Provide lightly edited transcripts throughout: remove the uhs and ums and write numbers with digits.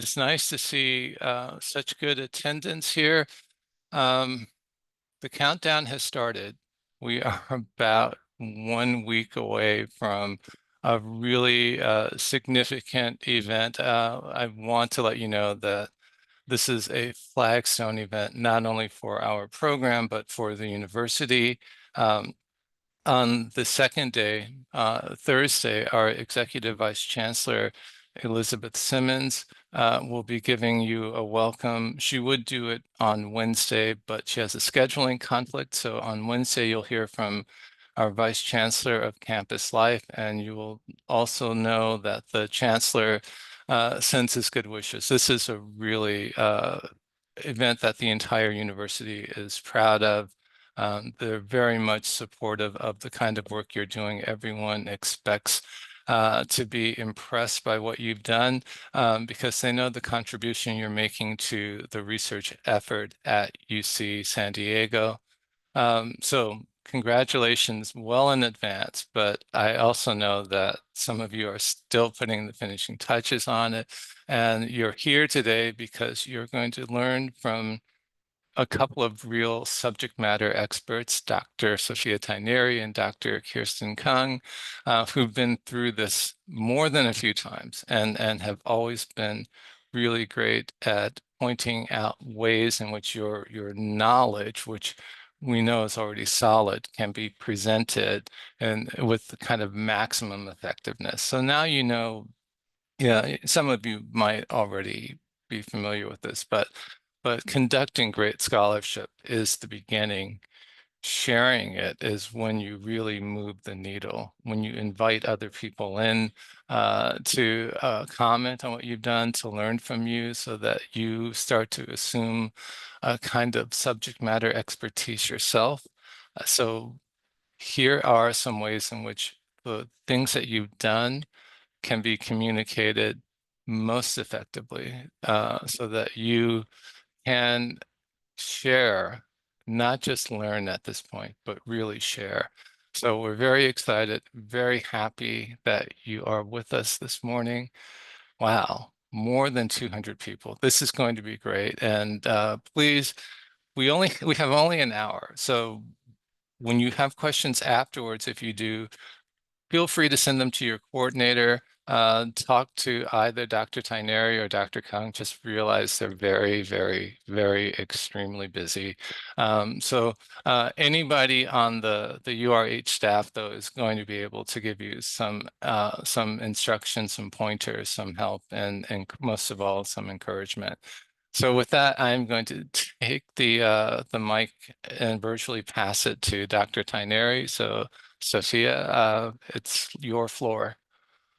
It's nice to see such good attendance here. Um, the countdown has started. We are about 1 week away from a really significant event. I want to let you know that this is a flagstone event, not only for our program, but for the university. On the second day, Thursday, our Executive Vice Chancellor, Elizabeth Simmons, will be giving you a welcome. She would do it on Wednesday, but she has a scheduling conflict. So on Wednesday, you'll hear from our Vice Chancellor of Campus Life, and you will also know that the Chancellor sends his good wishes. This is a really event that the entire university is proud of. They're very much supportive of the kind of work you're doing. Everyone expects to be impressed by what you've done because they know the contribution you're making to the research effort at UC San Diego. So congratulations well in advance, but I also know that some of you are still putting the finishing touches on it. And you're here today because you're going to learn from a couple of real subject matter experts, Dr. Sophia Taineri and Dr. Kirsten Kung, who've been through this more than a few times and have always been really great at pointing out ways in which your knowledge, which we know is already solid, can be presented and with the kind of maximum effectiveness. So now you know, yeah, some of you might already be familiar with this, but conducting great scholarship is the beginning. Sharing it is when you really move the needle, when you invite other people in to comment on what you've done, to learn from you so that you start to assume a kind of subject matter expertise yourself. So here are some ways in which the things that you've done can be communicated most effectively so that you can share, not just learn at this point, but really share. So we're very excited, very happy that you are with us this morning. Wow, more than 200 people. This is going to be great. And please, we have only an hour. So when you have questions afterwards, if you do, feel free to send them to your coordinator. Talk to either Dr. Taineri or Dr. Kung. Just realize they're very, very, very extremely busy. So anybody on the URH staff, though, is going to be able to give you some instructions, some pointers, some help, and most of all, some encouragement. So with that, I'm going to take the mic and virtually pass it to Dr. Taineri. So Sophia, it's your floor.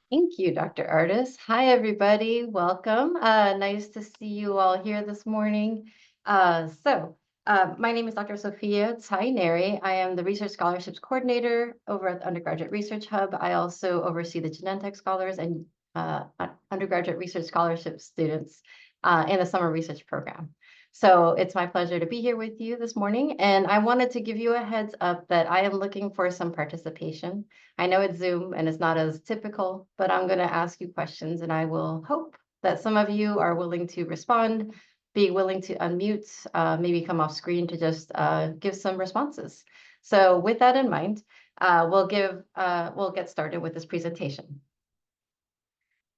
Thank you, Dr. Artis. Hi, everybody. Welcome. Nice to see you all here this morning. My name is Dr. Sophia Taineri. I am the Research Scholarships Coordinator over at the Undergraduate Research Hub. I also oversee the Genentech Scholars and undergraduate research scholarship students in the summer research program. So it's my pleasure to be here with you this morning. And I wanted to give you a heads up that I am looking for some participation. I know it's Zoom and it's not as typical, but I'm going to ask you questions and I will hope that some of you are willing to respond, be willing to unmute, maybe come off screen to just give some responses. So with that in mind, we'll get started with this presentation.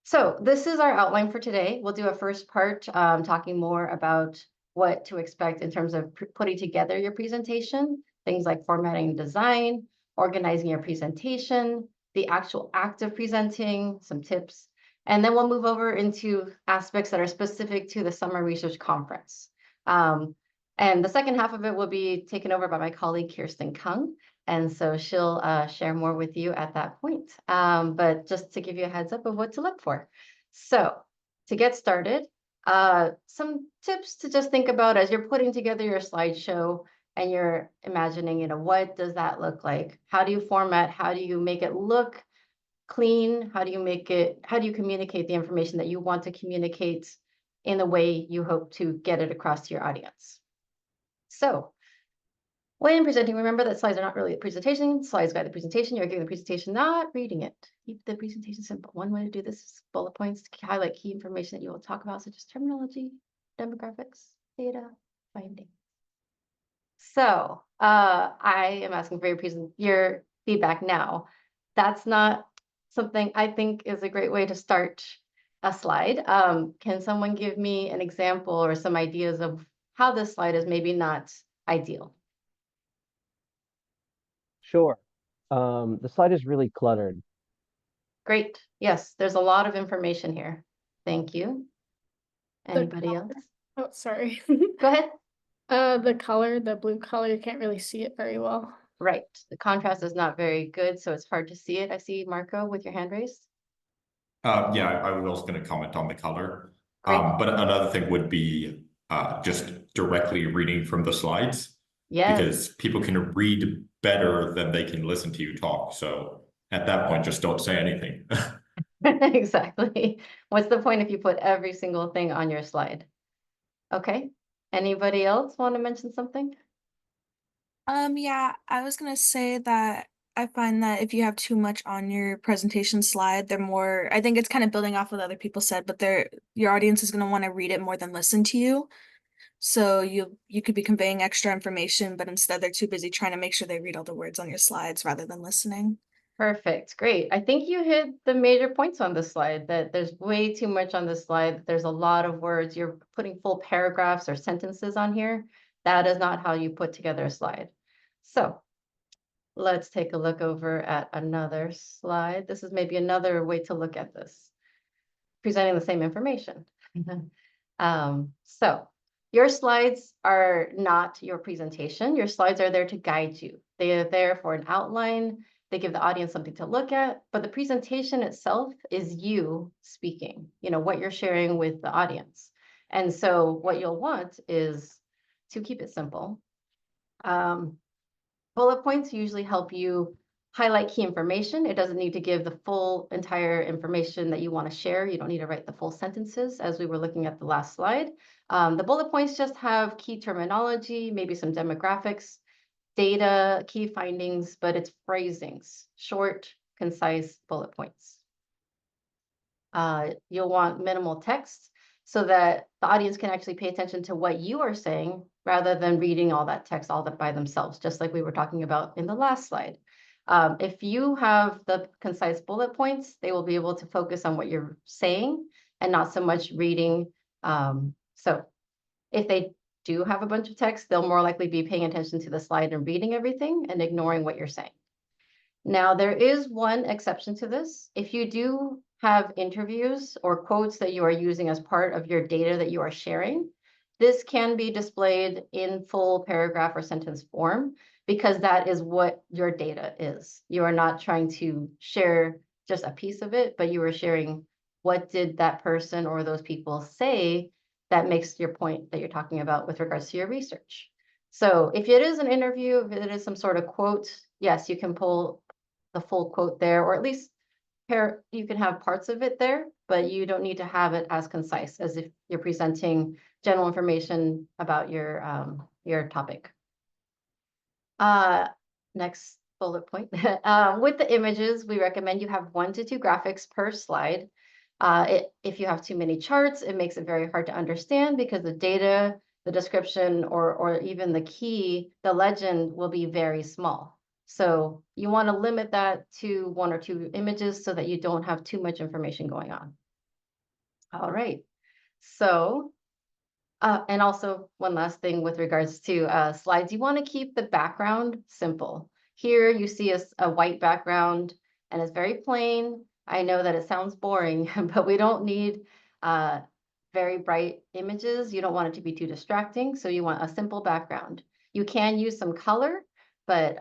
So this is our outline for today. We'll do a first part talking more about what to expect in terms of putting together your presentation, things like formatting and design, organizing your presentation, the actual act of presenting, some tips, and then we'll move over into aspects that are specific to the Summer Research Conference. And the second half of it will be taken over by my colleague, Kirsten Kung. And so she'll share more with you at that point. But just to give you a heads up of what to look for. So to get started, some tips to just think about as you're putting together your slideshow and you're imagining, what does that look like? How do you format? How do you make it look clean? How do you communicate the information that you want to communicate in the way you hope to get it across to your audience? So When presenting, remember that slides are not really a presentation. Slides guide the presentation. You're giving the presentation, not reading it. Keep the presentation simple. One way to do this is bullet points to highlight key information that you will talk about, such as terminology, demographics, data, findings. So I am asking for your feedback now. That's not something I think is a great way to start a slide. Can someone give me an example or some ideas of how this slide is maybe not ideal? Sure. The slide is really cluttered. Great. Yes, there's a lot of information here. Thank you. The Anybody else? Oh, sorry. Go ahead. The color, the blue color, you can't really see it very well. Right. The contrast is not very good, so it's hard to see it. I see Marco with your hand raised. Yeah, I was also going to comment on the color. Great. But another thing would be just directly reading from the slides, Yes. because people can read better than they can listen to you talk. So at that point, just don't say anything. Exactly. What's the point if you put every single thing on your slide? Okay. Anybody else want to mention something? Yeah, I was gonna say that I find that if you have too much on your presentation slide, I think it's kind of building off what other people said, but your audience is gonna want to read it more than listen to you. So you could be conveying extra information, but instead they're too busy trying to make sure they read all the words on your slides rather than listening. Perfect. Great. I think you hit the major points on this slide, that there's way too much on this slide. There's a lot of words. You're putting full paragraphs or sentences on here. That is not how you put together a slide. So let's take a look over at another slide. This is maybe another way to look at this, presenting the same information. So your slides are not your presentation. Your slides are there to guide you. They are there for an outline. They give the audience something to look at, but the presentation itself is you speaking, what you're sharing with the audience. And so what you'll want is to keep it simple. Bullet points usually help you highlight key information. It doesn't need to give the full entire information that you want to share. You don't need to write the full sentences as we were looking at the last slide. The bullet points just have key terminology, maybe some demographics, data, key findings, but it's phrasings, short, concise bullet points. You'll want minimal text so that the audience can actually pay attention to what you are saying rather than reading all that text all by themselves, just like we were talking about in the last slide. If you have the concise bullet points, they will be able to focus on what you're saying and not so much reading. So if they do have a bunch of text, they'll more likely be paying attention to the slide and reading everything and ignoring what you're saying. Now, there is one exception to this. If you do have interviews or quotes that you are using as part of your data that you are sharing, this can be displayed in full paragraph or sentence form because that is what your data is. You are not trying to share just a piece of it, but you are sharing what did that person or those people say that makes your point that you're talking about with regards to your research. So if it is an interview, if it is some sort of quote, yes, you can pull the full quote there, or at least you can have parts of it there, but you don't need to have it as concise as if you're presenting general information about your topic. Next bullet point. With the images, we recommend you have 1 to 2 graphics per slide. If you have too many charts, it makes it very hard to understand because the data, the description, or even the legend will be very small. So you want to limit that to 1 or 2 images so that you don't have too much information going on. All right. So, and also one last thing with regards to slides, you want to keep the background simple. Here you see a white background and it's very plain. I know that it sounds boring, but we don't need very bright images. You don't want it to be too distracting. So you want a simple background. You can use some color, but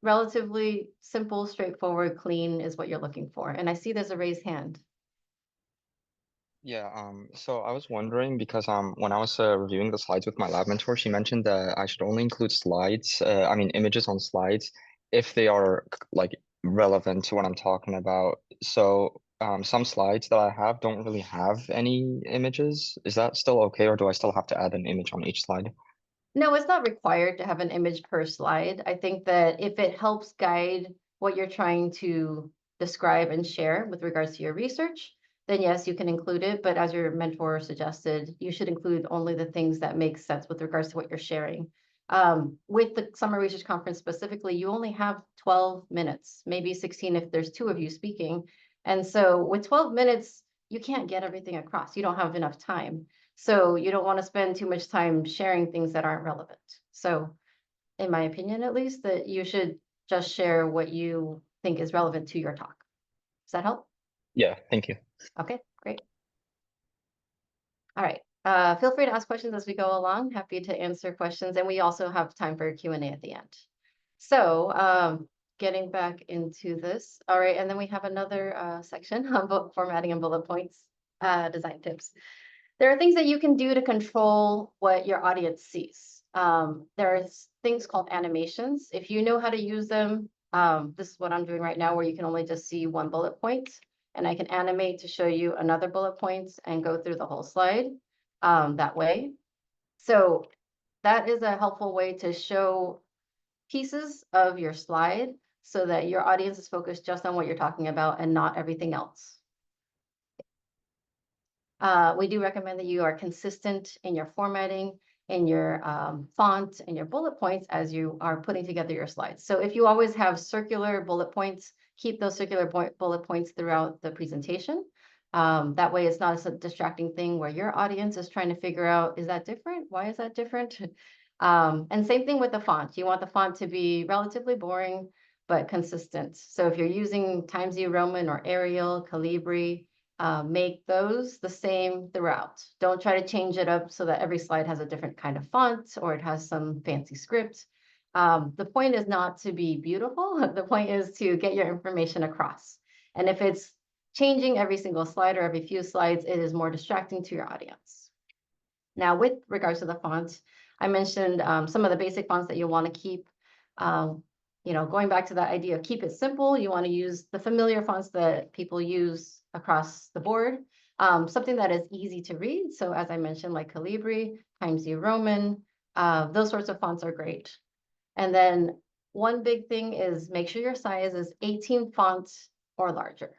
relatively simple, straightforward, clean is what you're looking for. And I see there's a raised hand. Yeah, so I was wondering because when I was reviewing the slides with my lab mentor, she mentioned that I should only include images on slides if they are like relevant to what I'm talking about. So some slides that I have don't really have any images. Is that still okay, or do I still have to add an image on each slide? No, it's not required to have an image per slide. I think that if it helps guide what you're trying to describe and share with regards to your research, then yes, you can include it. But as your mentor suggested, you should include only the things that make sense with regards to what you're sharing. With the Summer Research Conference specifically, you only have 12 minutes, maybe 16 if there's 2 of you speaking. And so with 12 minutes, you can't get everything across. You don't have enough time. So you don't want to spend too much time sharing things that aren't relevant. So in my opinion, at least, that you should just share what you think is relevant to your talk. Does that help? Yeah, thank you. Okay, great. All right. Feel free to ask questions as we go along. Happy to answer questions. And we also have time for Q&A at the end. So getting back into this. All right. And then we have another section on formatting and bullet points, design tips. There are things that you can do to control what your audience sees. There's things called animations. If you know how to use them, this is what I'm doing right now, where you can only just see one bullet point, and I can animate to show you another bullet point and go through the whole slide that way. So that is a helpful way to show pieces of your slide so that your audience is focused just on what you're talking about and not everything else. We do recommend that you are consistent in your formatting, in your font, and your bullet points as you are putting together your slides. So if you always have circular bullet points, keep those circular bullet points throughout the presentation. That way it's not a distracting thing where your audience is trying to figure out, is that different? Why is that different? And same thing with the font. You want the font to be relatively boring, but consistent. So if you're using Times New Roman or Arial, Calibri, make those the same throughout. Don't try to change it up so that every slide has a different kind of font or it has some fancy script. The point is not to be beautiful. The point is to get your information across. And if it's changing every single slide or every few slides, it is more distracting to your audience. Now, with regards to the font, I mentioned some of the basic fonts that you'll want to keep. Going back to that idea of keep it simple, you want to use the familiar fonts that people use across the board, something that is easy to read. So as I mentioned, like Calibri, Times New Roman, those sorts of fonts are great. And then one big thing is make sure your size is 18 fonts or larger.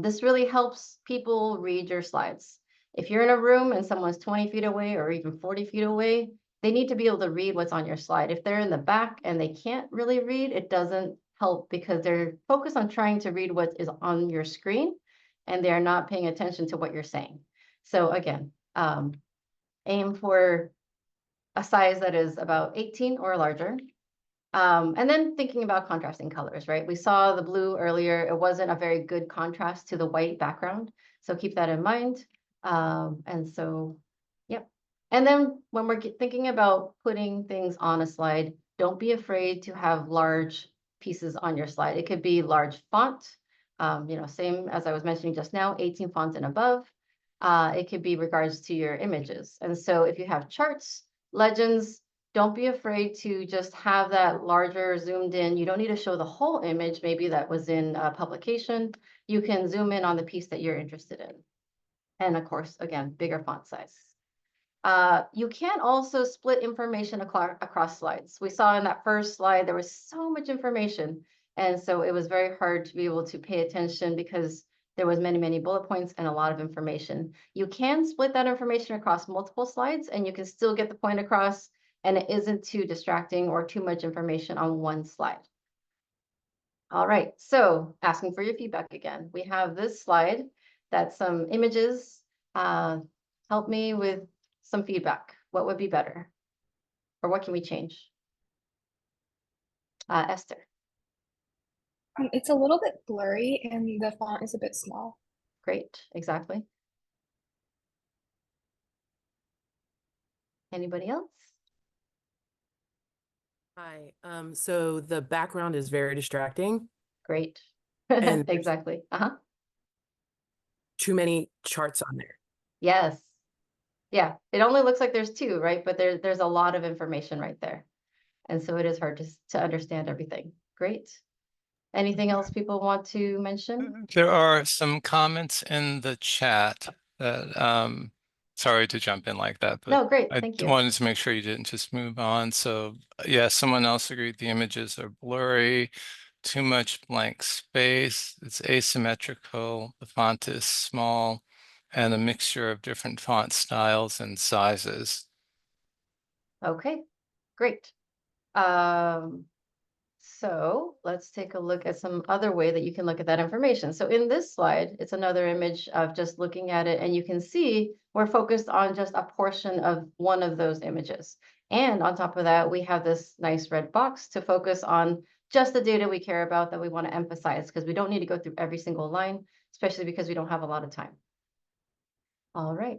This really helps people read your slides. If you're in a room and someone's 20 feet away or even 40 feet away, they need to be able to read what's on your slide. If they're in the back and they can't really read, it doesn't help because they're focused on trying to read what is on your screen and they're not paying attention to what you're saying. So again, aim for a size that is about 18 or larger. And then thinking about contrasting colors, right? We saw the blue earlier. It wasn't a very good contrast to the white background. So keep that in mind. And so, yep. And then when we're thinking about putting things on a slide, don't be afraid to have large pieces on your slide. It could be large font, same as I was mentioning just now, 18 fonts and above. It could be regards to your images. And so if you have charts, legends, don't be afraid to just have that larger zoomed in. You don't need to show the whole image, maybe that was in a publication. You can zoom in on the piece that you're interested in. And of course, again, bigger font size. You can also split information across slides. We saw in that first slide, there was so much information. And so it was very hard to be able to pay attention because there was many, many bullet points and a lot of information. You can split that information across multiple slides and you can still get the point across and it isn't too distracting or too much information on one slide. All right, so asking for your feedback again. We have this slide that's some images. Help me with some feedback. What would be better? Or what can we change? Esther. It's a little bit blurry and the font is a bit small. Great, exactly. Anybody else? Hi, so the background is very distracting. Great. And exactly. too many charts on there. Yes. Yeah, it only looks like there's 2, right? But there's a lot of information right there. And so it is hard to understand everything. Great. Anything else people want to mention? There are some comments in the chat that sorry to jump in like that, but No, great, I thank you. wanted to make sure you didn't just move on. So yeah, someone else agreed the images are blurry, too much blank space, it's asymmetrical, the font is small, and a mixture of different font styles and sizes. Okay, great. So let's take a look at some other way that you can look at that information. So in this slide, it's another image of just looking at it, and you can see we're focused on just a portion of one of those images. And on top of that, we have this nice red box to focus on just the data we care about that we want to emphasize, because we don't need to go through every single line, especially because we don't have a lot of time. All right.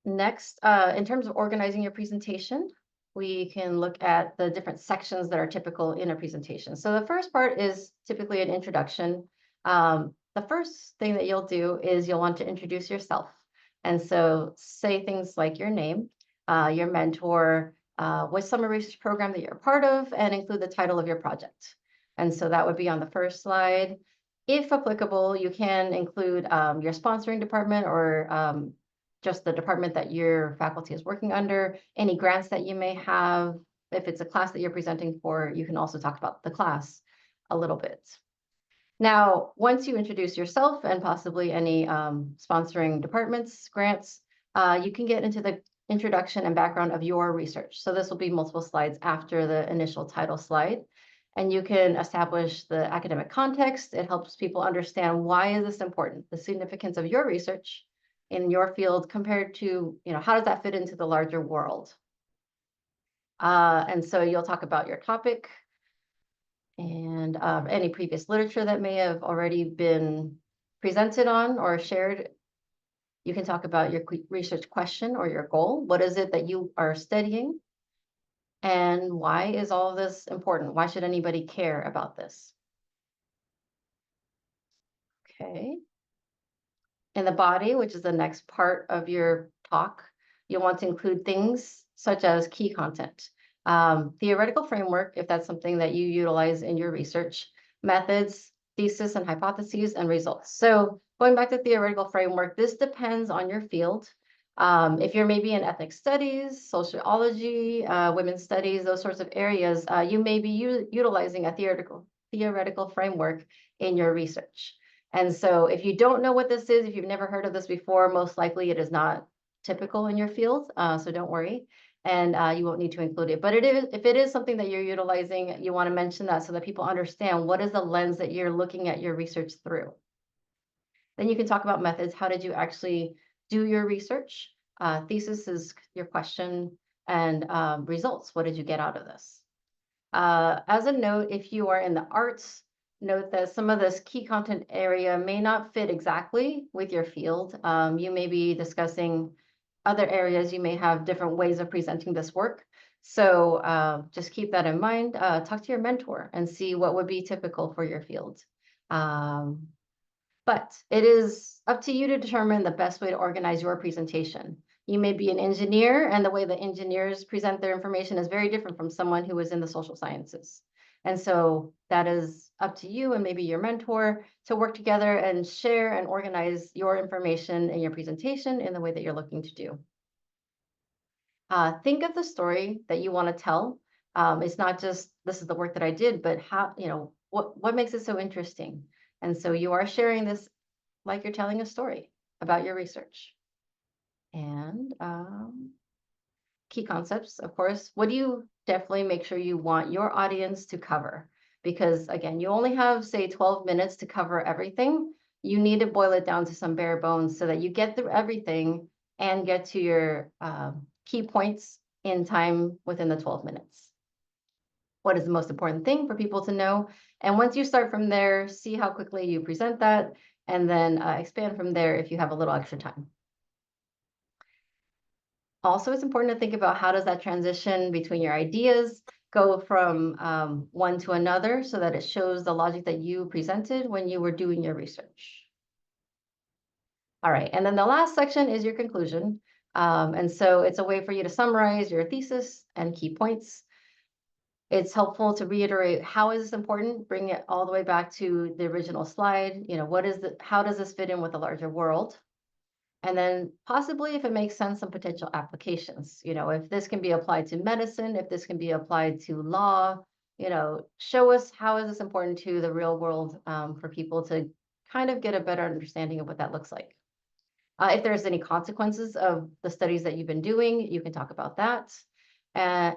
Next, in terms of organizing your presentation, we can look at the different sections that are typical in a presentation. So the first part is typically an introduction. The first thing that you'll do is you'll want to introduce yourself. And so say things like your name, your mentor, what summer research program that you're a part of, and include the title of your project. And so that would be on the first slide. If applicable, you can include your sponsoring department or just the department that your faculty is working under, any grants that you may have. If it's a class that you're presenting for, you can also talk about the class a little bit. Now, once you introduce yourself and possibly any sponsoring departments, grants, you can get into the introduction and background of your research. So this will be multiple slides after the initial title slide. And you can establish the academic context. It helps people understand why is this important, the significance of your research in your field compared to, how does that fit into the larger world? And so you'll talk about your topic and any previous literature that may have already been presented on or shared. You can talk about your research question or your goal. What is it that you are studying? And why is all of this important? Why should anybody care about this? Okay. In the body, which is the next part of your talk, you'll want to include things such as key content, theoretical framework, if that's something that you utilize in your research, methods, thesis and hypotheses, and results. So going back to theoretical framework, this depends on your field. If you're maybe in ethnic studies, sociology, women's studies, those sorts of areas, you may be utilizing a theoretical framework in your research. And so if you don't know what this is, if you've never heard of this before, most likely it is not typical in your field, so don't worry. And you won't need to include it. But if it is something that you're utilizing, you want to mention that so that people understand what is the lens that you're looking at your research through. Then you can talk about methods. How did you actually do your research? Thesis is your question, and results. What did you get out of this? As a note, if you are in the arts, note that some of this key content area may not fit exactly with your field. You may be discussing other areas. You may have different ways of presenting this work. So just keep that in mind. Talk to your mentor and see what would be typical for your field. But it is up to you to determine the best way to organize your presentation. You may be an engineer, and the way that engineers present their information is very different from someone who is in the social sciences. And so that is up to you and maybe your mentor to work together and share and organize your information in your presentation in the way that you're looking to do. Think of the story that you want to tell. It's not just, this is the work that I did, but how, what makes it so interesting? And so you are sharing this like you're telling a story about your research. And key concepts, of course. What do you definitely make sure you want your audience to cover? Because again, you only have, say, 12 minutes to cover everything. You need to boil it down to some bare bones so that you get through everything and get to your key points in time within the 12 minutes. What is the most important thing for people to know? And once you start from there, see how quickly you present that, and then expand from there if you have a little extra time. Also, it's important to think about how does that transition between your ideas go from one to another so that it shows the logic that you presented when you were doing your research. All right, and then the last section is your conclusion. And so it's a way for you to summarize your thesis and key points. It's helpful to reiterate how is this important, bring it all the way back to the original slide. How does this fit in with the larger world? And then possibly, if it makes sense, some potential applications. If this can be applied to medicine, if this can be applied to law, show us how is this important to the real world, for people to kind of get a better understanding of what that looks like. If there's any consequences of the studies that you've been doing, you can talk about that.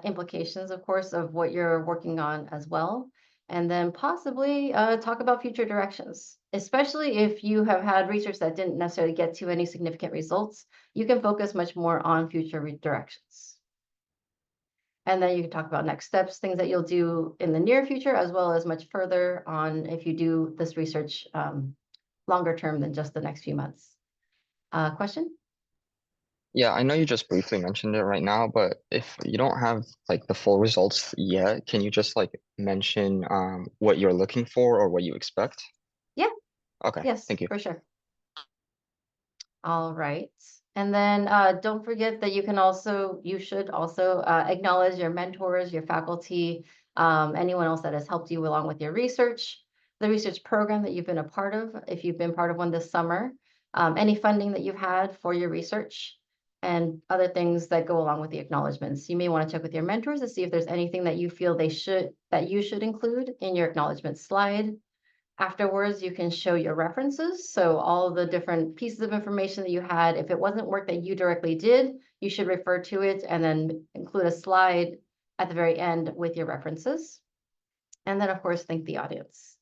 Implications, of course, of what you're working on as well. And then possibly talk about future directions, especially if you have had research that didn't necessarily get to any significant results. You can focus much more on future directions. And then you can talk about next steps, things that you'll do in the near future, as well as much further on if you do this research longer term than just the next few months. Question? Yeah, I know you just briefly mentioned it right now, but if you don't have like the full results yet, can you just like mention what you're looking for or what you expect? Yeah. Okay, Yes, thank you. for sure. All right. And then don't forget that you should also acknowledge your mentors, your faculty, anyone else that has helped you along with your research, the research program that you've been a part of, if you've been part of one this summer, any funding that you've had for your research, and other things that go along with the acknowledgements. You may want to check with your mentors to see if there's anything that you feel you should include in your acknowledgement slide. Afterwards, you can show your references. So all of the different pieces of information that you had, if it wasn't work that you directly did, you should refer to it and then include a slide at the very end with your references. And then, of course, thank the audience.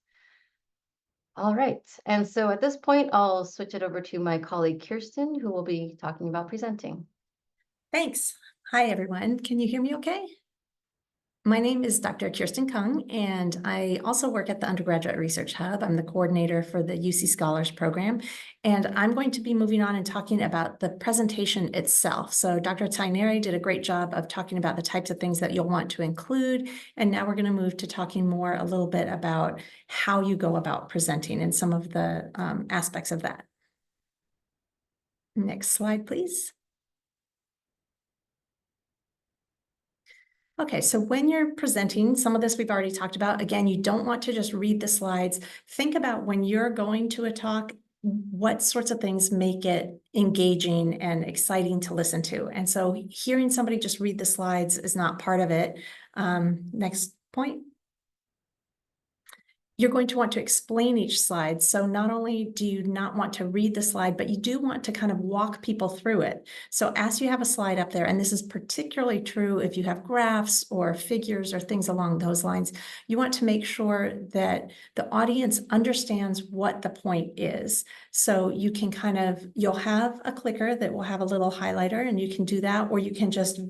All right. And so at this point, I'll switch it over to my colleague, Kirsten, who will be talking about presenting. Thanks. Hi, everyone. Can you hear me okay? My name is Dr. Kirsten Kung, and I also work at the Undergraduate Research Hub. I'm the coordinator for the UC Scholars Program, and I'm going to be moving on and talking about the presentation itself. So Dr. Taineri did a great job of talking about the types of things that you'll want to include, and now we're going to move to talking more a little bit about how you go about presenting and some of the aspects of that. Next slide, please. Okay, so when you're presenting, some of this we've already talked about. Again, you don't want to just read the slides. Think about when you're going to a talk, what sorts of things make it engaging and exciting to listen to. And so hearing somebody just read the slides is not part of it. Next point. You're going to want to explain each slide. So not only do you not want to read the slide, but you do want to kind of walk people through it. So as you have a slide up there, and this is particularly true if you have graphs or figures or things along those lines, you want to make sure that the audience understands what the point is. So you can you'll have a clicker that will have a little highlighter, and you can do that, or you can just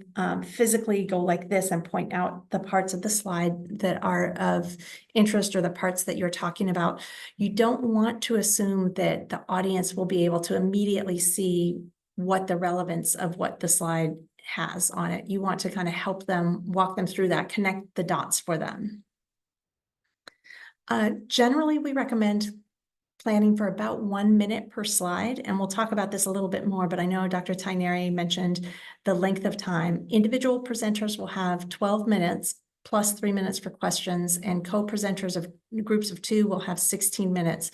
physically go like this and point out the parts of the slide that are of interest or the parts that you're talking about. You don't want to assume that the audience will be able to immediately see what the relevance of what the slide has on it. You want to kind of help them, walk them through that, connect the dots for them. Generally, we recommend planning for about 1 minute per slide, and we'll talk about this a little bit more, but I know Dr. Taineri mentioned the length of time. Individual presenters will have 12 minutes plus 3 minutes for questions, and co-presenters of groups of 2 will have 16 minutes.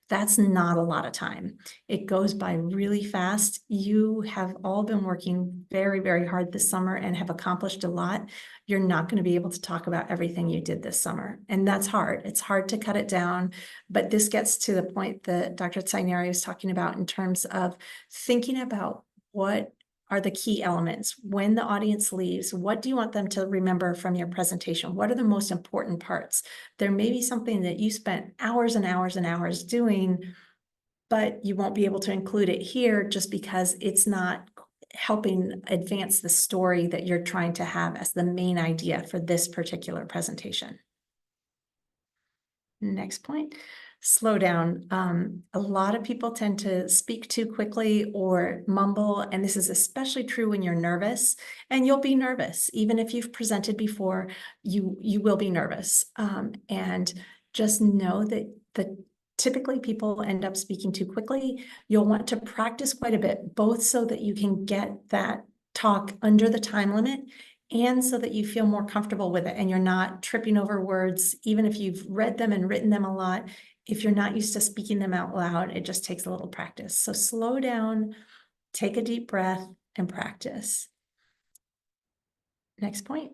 That's not a lot of time. It goes by really fast. You have all been working very, very hard this summer and have accomplished a lot. You're not going to be able to talk about everything you did this summer, and that's hard. It's hard to cut it down, but this gets to the point that Dr. Taineri was talking about in terms of thinking about what are the key elements. When the audience leaves, what do you want them to remember from your presentation? What are the most important parts? There may be something that you spent hours and hours and hours doing, but you won't be able to include it here just because it's not helping advance the story that you're trying to have as the main idea for this particular presentation. Next point. Slow down. A lot of people tend to speak too quickly or mumble, and this is especially true when you're nervous, and you'll be nervous. Even if you've presented before, you will be nervous. And just know that typically people end up speaking too quickly. You'll want to practice quite a bit, both so that you can get that talk under the time limit and so that you feel more comfortable with it and you're not tripping over words, even if you've read them and written them a lot. If you're not used to speaking them out loud, it just takes a little practice. So slow down, take a deep breath and practice. Next point.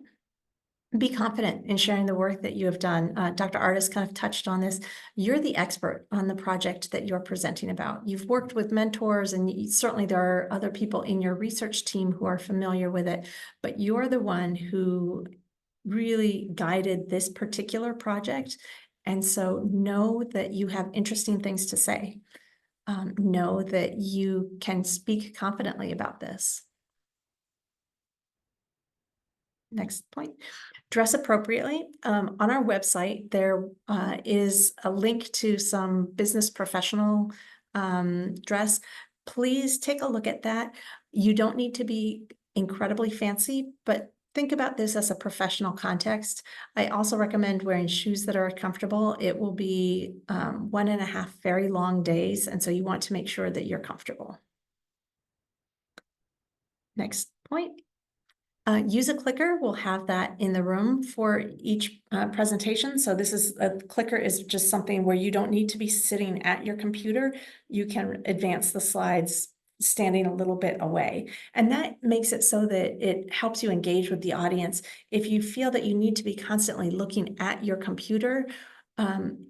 Be confident in sharing the work that you have done. Dr. Artis kind of touched on this. You're the expert on the project that you're presenting about. You've worked with mentors, and certainly there are other people in your research team who are familiar with it, but you're the one who really guided this particular project. And so know that you have interesting things to say. Know that you can speak confidently about this. Next point. Dress appropriately. On our website, there is a link to some business professional dress. Please take a look at that. You don't need to be incredibly fancy, but think about this as a professional context. I also recommend wearing shoes that are comfortable. It will be 1.5 very long days, and so you want to make sure that you're comfortable. Next point. Use a clicker. We'll have that in the room for each presentation. So this is a clicker is just something where you don't need to be sitting at your computer. You can advance the slides standing a little bit away. And that makes it so that it helps you engage with the audience. If you feel that you need to be constantly looking at your computer,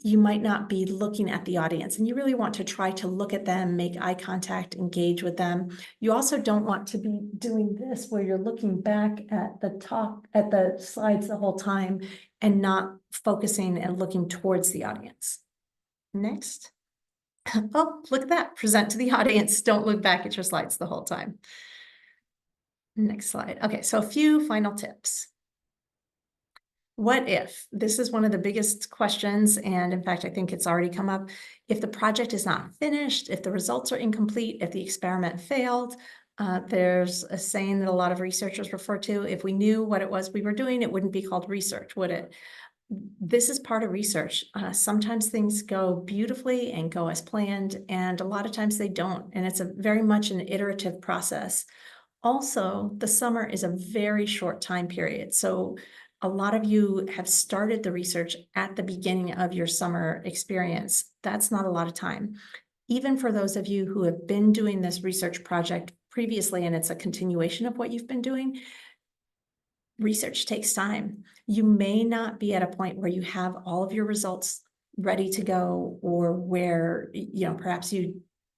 you might not be looking at the audience, and you really want to try to look at them, make eye contact, engage with them. You also don't want to be doing this where you're looking back at the top, at the slides the whole time and not focusing and looking towards the audience. Next. Oh, look at that. Present to the audience. Don't look back at your slides the whole time. Next slide. Okay, so a few final tips. What if? This is one of the biggest questions, and in fact, I think it's already come up. If the project is not finished, if the results are incomplete, if the experiment failed, there's a saying that a lot of researchers refer to: if we knew what it was we were doing, it wouldn't be called research, would it? This is part of research. Sometimes things go beautifully and go as planned, and a lot of times they don't, and it's a very much an iterative process. Also, the summer is a very short time period, so a lot of you have started the research at the beginning of your summer experience. That's not a lot of time. Even for those of you who have been doing this research project previously, and it's a continuation of what you've been doing, research takes time. You may not be at a point where you have all of your results ready to go, or where, perhaps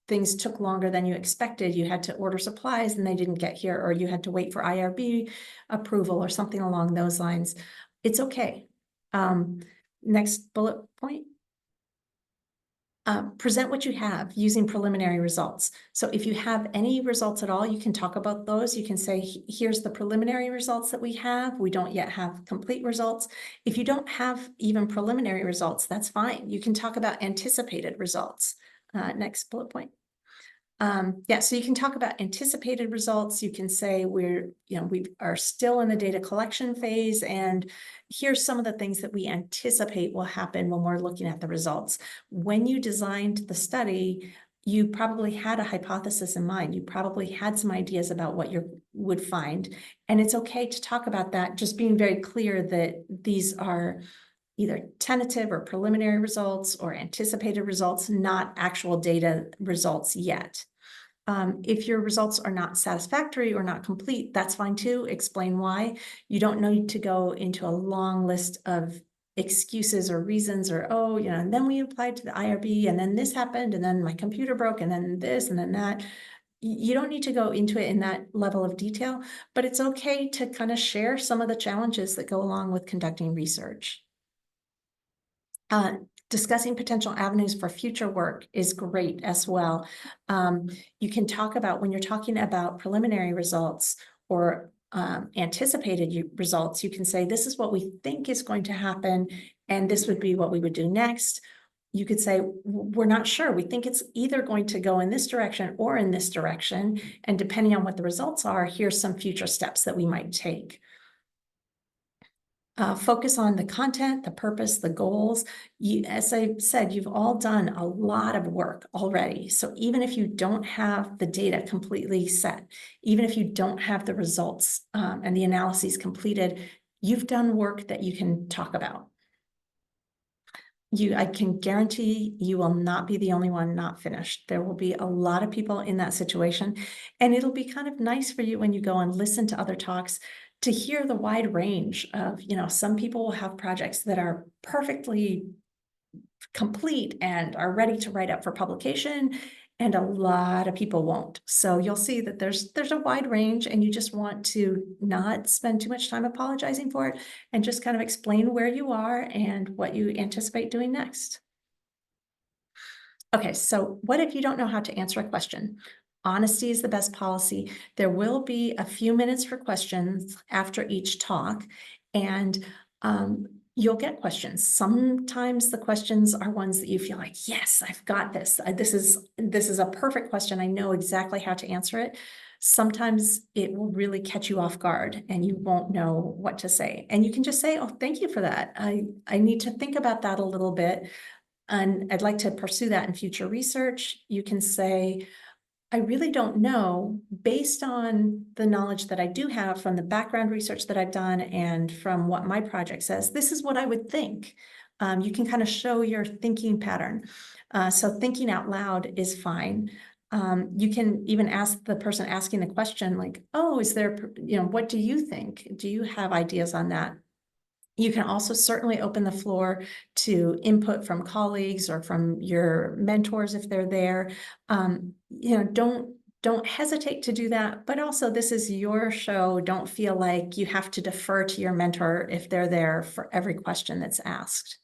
things took longer than you expected. You had to order supplies and they didn't get here, or you had to wait for IRB approval or something along those lines. It's okay. Next bullet point. Present what you have using preliminary results. So if you have any results at all, you can talk about those. You can say, here's the preliminary results that we have. We don't yet have complete results. If you don't have even preliminary results, that's fine. You can talk about anticipated results. Next bullet point. So you can talk about anticipated results. You can say we are still in the data collection phase, and here's some of the things that we anticipate will happen when we're looking at the results. When you designed the study, you probably had a hypothesis in mind. You probably had some ideas about what you would find, and it's okay to talk about that, just being very clear that these are either tentative or preliminary results or anticipated results, not actual data results yet. If your results are not satisfactory or not complete, that's fine too. Explain why. You don't need to go into a long list of excuses or reasons, or, and then we applied to the IRB, and then this happened, and then my computer broke, and then this, and then that. You don't need to go into it in that level of detail, but it's okay to kind of share some of the challenges that go along with conducting research. Discussing potential avenues for future work is great as well. You can talk about, when you're talking about preliminary results or anticipated results, you can say, this is what we think is going to happen, and this would be what we would do next. You could say, we're not sure. We think it's either going to go in this direction or in this direction, and depending on what the results are, here's some future steps that we might take. Focus on the content, the purpose, the goals. As I said, you've all done a lot of work already. So even if you don't have the data completely set, even if you don't have the results and the analyses completed, you've done work that you can talk about. I can guarantee you will not be the only one not finished. There will be a lot of people in that situation. And it'll be kind of nice for you when you go and listen to other talks to hear the wide range of, some people will have projects that are perfectly complete and are ready to write up for publication, and a lot of people won't. So you'll see that there's a wide range, and you just want to not spend too much time apologizing for it and just kind of explain where you are and what you anticipate doing next. Okay, so what if you don't know how to answer a question? Honesty is the best policy. There will be a few minutes for questions after each talk, and you'll get questions. Sometimes the questions are ones that you feel like, yes, I've got this. This is a perfect question. I know exactly how to answer it. Sometimes it will really catch you off guard and you won't know what to say. And you can just say, oh, thank you for that. I need to think about that a little bit, and I'd like to pursue that in future research. You can say, I really don't know, based on the knowledge that I do have from the background research that I've done and from what my project says, this is what I would think. You can kind of show your thinking pattern. So thinking out loud is fine. You can even ask the person asking the question, like, oh, is there, what do you think? Do you have ideas on that? You can also certainly open the floor to input from colleagues or from your mentors if they're there. Don't hesitate to do that, but also this is your show. Don't feel like you have to defer to your mentor if they're there for every question that's asked.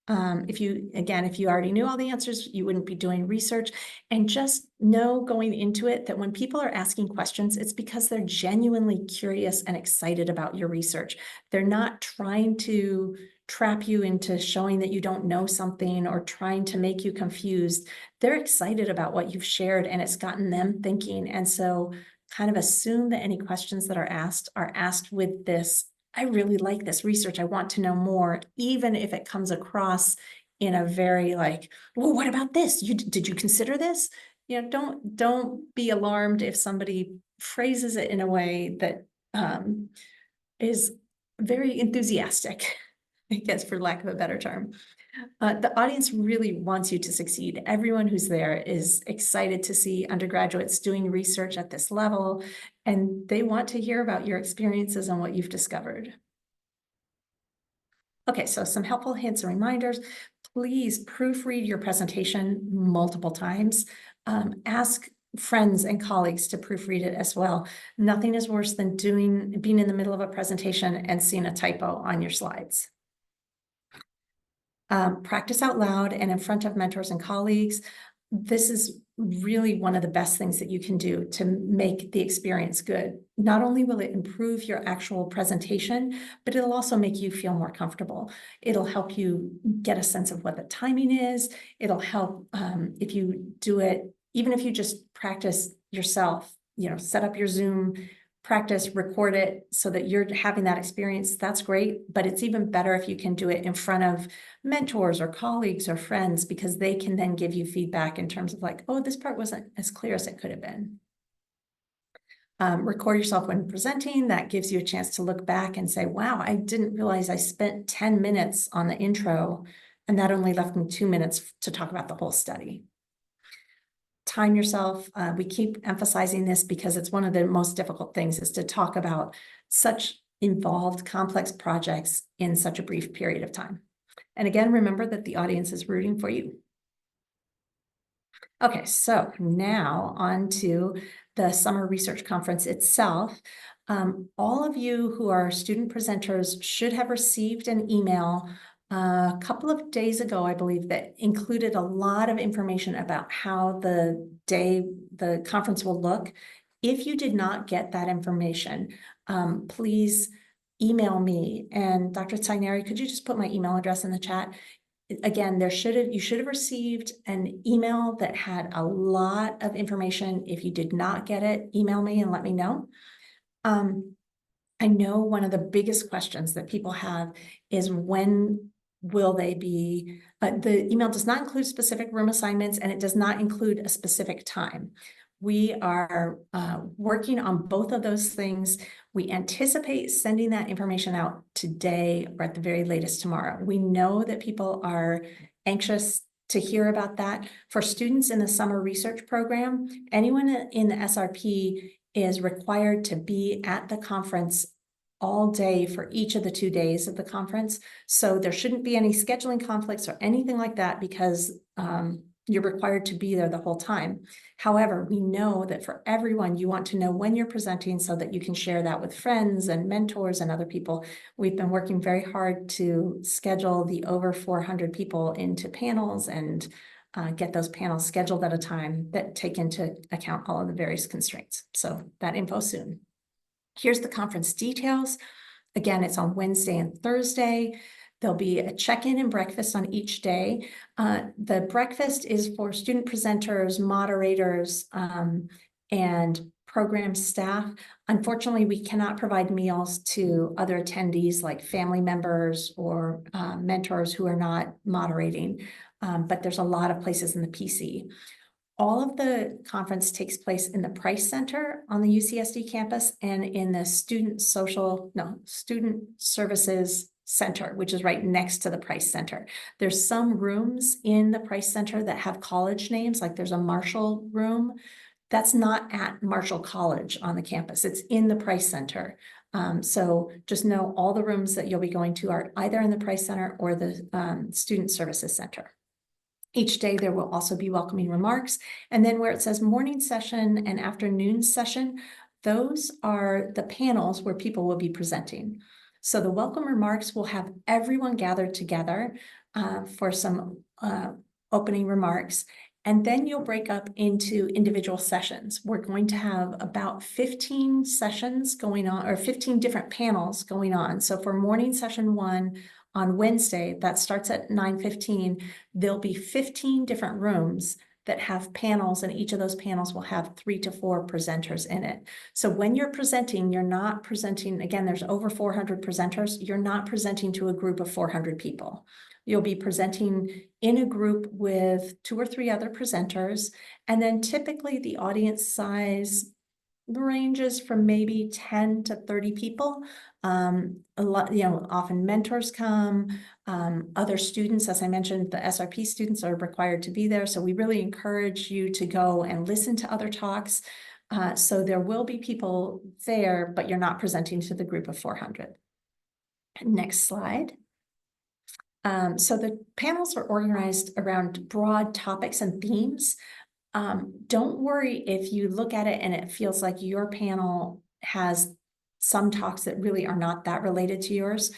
If you already knew all the answers, you wouldn't be doing research. And just know going into it that when people are asking questions, it's because they're genuinely curious and excited about your research. They're not trying to trap you into showing that you don't know something or trying to make you confused. They're excited about what you've shared and it's gotten them thinking. And so kind of assume that any questions that are asked with this, I really like this research, I want to know more, even if it comes across in a very like, well, what about this? Did you consider this? Don't be alarmed if somebody phrases it in a way that is very enthusiastic, I guess, for lack of a better term. The audience really wants you to succeed. Everyone who's there is excited to see undergraduates doing research at this level, and they want to hear about your experiences and what you've discovered. Okay, so some helpful hints and reminders. Please proofread your presentation multiple times. Ask friends and colleagues to proofread it as well. Nothing is worse than being in the middle of a presentation and seeing a typo on your slides. Practice out loud and in front of mentors and colleagues. This is really one of the best things that you can do to make the experience good. Not only will it improve your actual presentation, but it'll also make you feel more comfortable. It'll help you get a sense of what the timing is. It'll help if you do it, even if you just practice yourself, set up your Zoom, practice, record it so that you're having that experience. That's great, but it's even better if you can do it in front of mentors or colleagues or friends, because they can then give you feedback in terms of like, oh, this part wasn't as clear as it could have been. Record yourself when presenting. That gives you a chance to look back and say, wow, I didn't realize I spent 10 minutes on the intro and that only left me 2 minutes to talk about the whole study. Time yourself. We keep emphasizing this because it's one of the most difficult things, is to talk about such involved, complex projects in such a brief period of time. And again, remember that the audience is rooting for you. Okay, so now on to the Summer Research Conference itself. All of you who are student presenters should have received an email a couple of days ago, I believe, that included a lot of information about how the conference will look. If you did not get that information, please email me. And Dr. Taineri, could you just put my email address in the chat? Again, you should have received an email that had a lot of information. If you did not get it, email me and let me know. I know one of the biggest questions that people have is, when will they be, the email does not include specific room assignments and it does not include a specific time. We are working on both of those things. We anticipate sending that information out today or at the very latest tomorrow. We know that people are anxious to hear about that. For students in the summer research program, anyone in the SRP is required to be at the conference all day for each of the 2 days of the conference. So there shouldn't be any scheduling conflicts or anything like that because you're required to be there the whole time. However, we know that for everyone, you want to know when you're presenting so that you can share that with friends and mentors and other people. We've been working very hard to schedule the over 400 people into panels and get those panels scheduled at a time that take into account all of the various constraints. So that info soon. Here's the conference details. Again, it's on Wednesday and Thursday. There'll be a check-in and breakfast on each day. The breakfast is for student presenters, moderators, and program staff. Unfortunately, we cannot provide meals to other attendees like family members or mentors who are not moderating, but there's a lot of places in the PC. All of the conference takes place in the Price Center on the UCSD campus and in the Student Services Center, which is right next to the Price Center. There's some rooms in the Price Center that have college names, like there's a Marshall room. That's not at Marshall College on the campus. It's in the Price Center. So just know all the rooms that you'll be going to are either in the Price Center or the Student Services Center. Each day there will also be welcoming remarks. And then where it says morning session and afternoon session, those are the panels where people will be presenting. So the welcome remarks will have everyone gathered together for some opening remarks. And then you'll break up into individual sessions. We're going to have about 15 sessions going on, or 15 different panels going on. So for morning session 1, on Wednesday, that starts at 9:15, there'll be 15 different rooms that have panels, and each of those panels will have 3 to 4 presenters in it. So when you're presenting, you're not presenting, again, there's over 400 presenters, you're not presenting to a group of 400 people. You'll be presenting in a group with 2 or 3 other presenters, and then typically the audience size ranges from maybe 10 to 30 people. A lot, often mentors come, other students, as I mentioned, the SRP students are required to be there. So we really encourage you to go and listen to other talks. So there will be people there, but you're not presenting to the group of 400. Next slide. So the panels are organized around broad topics and themes. Don't worry if you look at it and it feels like your panel has some talks that really are not that related to yours.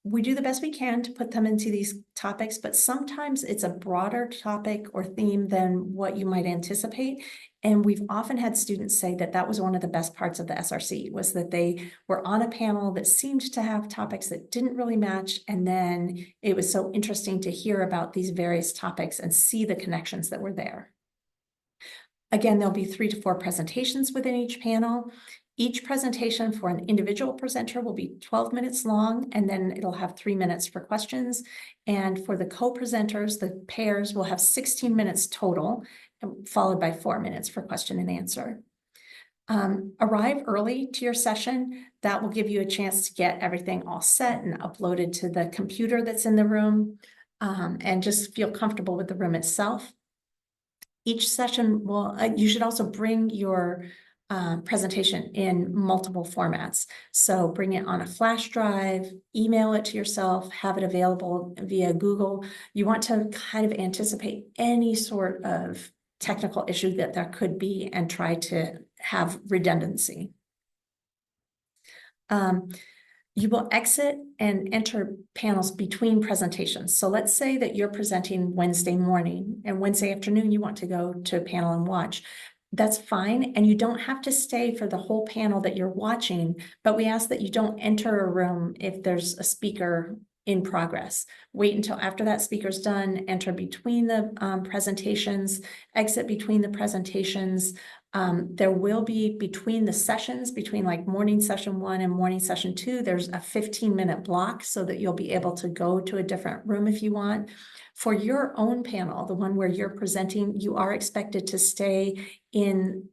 We do the best we can to put them into these topics, but sometimes it's a broader topic or theme than what you might anticipate. And we've often had students say that that was one of the best parts of the SRC, was that they were on a panel that seemed to have topics that didn't really match. And then it was so interesting to hear about these various topics and see the connections that were there. Again, there'll be 3 to 4 presentations within each panel. Each presentation for an individual presenter will be 12 minutes long, and then it'll have 3 minutes for questions. And for the co-presenters, the pairs will have 16 minutes total, followed by 4 minutes for question and answer. Arrive early to your session. That will give you a chance to get everything all set and uploaded to the computer that's in the room, and just feel comfortable with the room itself. Each session will, you should also bring your presentation in multiple formats. So bring it on a flash drive, email it to yourself, have it available via Google. You want to kind of anticipate any sort of technical issue that there could be and try to have redundancy. You will exit and enter panels between presentations. So let's say that you're presenting Wednesday morning and Wednesday afternoon, you want to go to a panel and watch. That's fine. And you don't have to stay for the whole panel that you're watching, but we ask that you don't enter a room if there's a speaker in progress. Wait until after that speaker's done, enter between the presentations, exit between the presentations. There will be between the sessions, between like morning session 1 and morning session 2, there's a 15-minute block so that you'll be able to go to a different room if you want. For your own panel, the one where you're presenting, you are expected to stay in